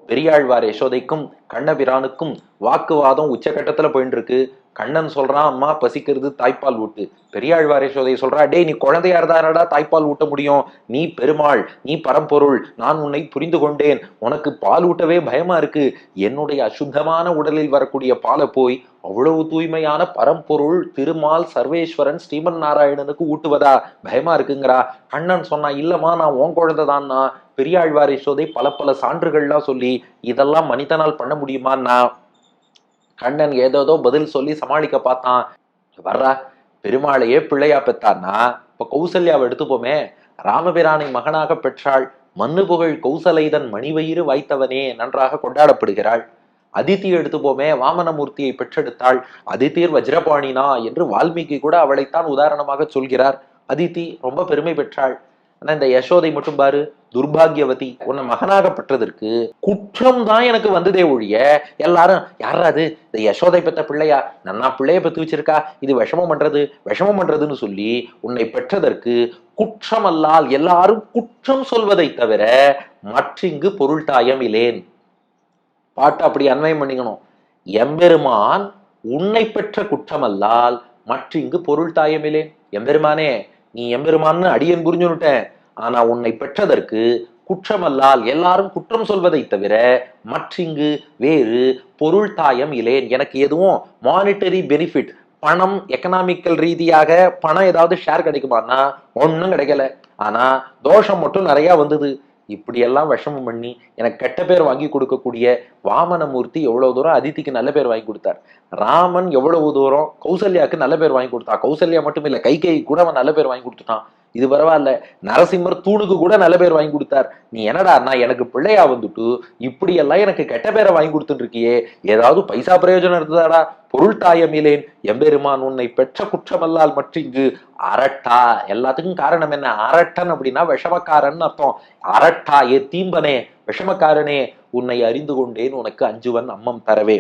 பெரியாழ்வார் யசோதைக்கும் கண்ணபிரானுக்கும் வாக்குவாதம் உச்சகட்டத்துல போயிட்டு இருக்கு. கண்ணன் சொல்றான், அம்மா பசிக்கிறது, தாய்ப்பால் ஊட்டு. பெரியாழ்வார் யசோதை சொல்றா, டேய் நீ குழந்தையா இருந்தாடா தாய்ப்பால் ஊட்ட முடியும், நீ பெருமாள், நீ பரம்பொருள், நான் உன்னை புரிந்து கொண்டேன், உனக்கு பால் ஊட்டவே பயமா இருக்கு, என்னுடைய அசுத்தமான உடலில் வரக்கூடிய பாலை போய் அவ்வளவு தூய்மையான பரம்பொருள் திருமால் சர்வேஸ்வரன் ஸ்ரீமன் நாராயணனுக்கு ஊட்டுவதா, பயமா இருக்குங்கிறா. கண்ணன் சொன்னா, இல்லம்மா நான் உன் குழந்தைதான்னா. பெரியாழ்வார் யசோதை பல பல சான்றுகள்லாம் சொல்லி, இதெல்லாம் மனிதனால் பண்ண முடியுமான்னா கண்ணன் ஏதோதோ பதில் சொல்லி சமாளிக்க பார்த்தான். வர்றா, பெருமாளையே பிள்ளையா பெற்றான்னா இப்ப கௌசல்யாவை எடுத்துப்போமே. ராமபிரானை மகனாக பெற்றாள், மண்ணு புகழ் கௌசலைதன் மணிவயிறு வாய்த்தவனே நன்றாக கொண்டாடப்படுகிறாள். அதித்தி எடுத்துப்போமே, வாமனமூர்த்தியை பெற்றெடுத்தாள், அதித்தீர் வஜ்ரபாணினா என்று வால்மீகி கூட அவளைத்தான் உதாரணமாக சொல்கிறார். அதித்தி ரொம்ப பெருமை பெற்றாள். ஆனா இந்த யசோதை மட்டும் பாரு, துர்பாகியவதி. உன்னை மகனாக பெற்றதற்கு குற்றம் தான் எனக்கு வந்ததே ஒழிய, எல்லாரும் யாராது இந்த யசோதை பெற்ற பிள்ளையா, நன்னா பிள்ளைய பெற்று வச்சிருக்கா, இது விஷமம் பண்றதுன்னு சொல்லி உன்னை பெற்றதற்கு குற்றம் அல்லால் எல்லாரும் குற்றம் சொல்வதை தவிர மற்றிங்கு பொருள் தாயம் இலேன். பாட்டு அப்படி அன்வயம் பண்ணிக்கணும். எம்பெருமான் உன்னை பெற்ற குற்றம் அல்லால் மற்றிங்கு பொருள் தாயமில்லேன். எம்பெருமானே, நீ எம்பெருமான்னு அடியன் புரிஞ்சுட்டேன், ஆனா உன்னை பெற்றதற்கு குற்றமல்லால் எல்லாரும் குற்றம் சொல்வதை தவிர மற்றிங்கு வேறு பொருள் தாயம் இலேன். எனக்கு எதுவும் மானிட்டரி பெனிஃபிட், பணம் எக்கனாமிக்கல் ரீதியாக பணம் ஏதாவது ஷேர் கிடைக்குமான்னா ஒன்னும் கிடைக்கல. ஆனா தோஷம் மட்டும் நிறைய வந்தது. இப்படியெல்லாம் விஷமம் பண்ணி எனக்கு கெட்ட பேர் வாங்கி கொடுக்கக்கூடிய வாமனமூர்த்தி எவ்வளவு தூரம் அதித்திக்கு நல்ல பேர் வாங்கி கொடுத்தார். ராமன் எவ்வளவு தூரம் கௌசல்யாவுக்கு நல்ல பேர் வாங்கி கொடுத்தா. கௌசல்யா மட்டும் இல்ல, கைகை கூட அவன் நல்ல பேர் வாங்கி கொடுத்துட்டான். இது பரவாயில்ல, நரசிம்மர் தூணுக்கு கூட நல்ல பேர் வாங்கி கொடுத்தார். நீ என்னடா நான் எனக்கு பிள்ளையா வந்துட்டு இப்படி எல்லாம் எனக்கு கெட்ட பேரை வாங்கி கொடுத்துட்டு இருக்கியே, ஏதாவது பைசா பிரயோஜனம் இருந்ததாடா? பொருள் தாயமிலேன். எம்பெருமான் உன்னை பெற்ற குற்றமல்லால் மற்றிங்கு அரட்டா. எல்லாத்துக்கும் காரணம் என்ன? அரட்டன் அப்படின்னா விஷமக்காரன் அர்த்தம். அரட்டா, ஏ தீம்பனே, விஷமக்காரனே, உன்னை அறிந்து கொண்டேன், உனக்கு அஞ்சுவன் அம்மம் தரவே.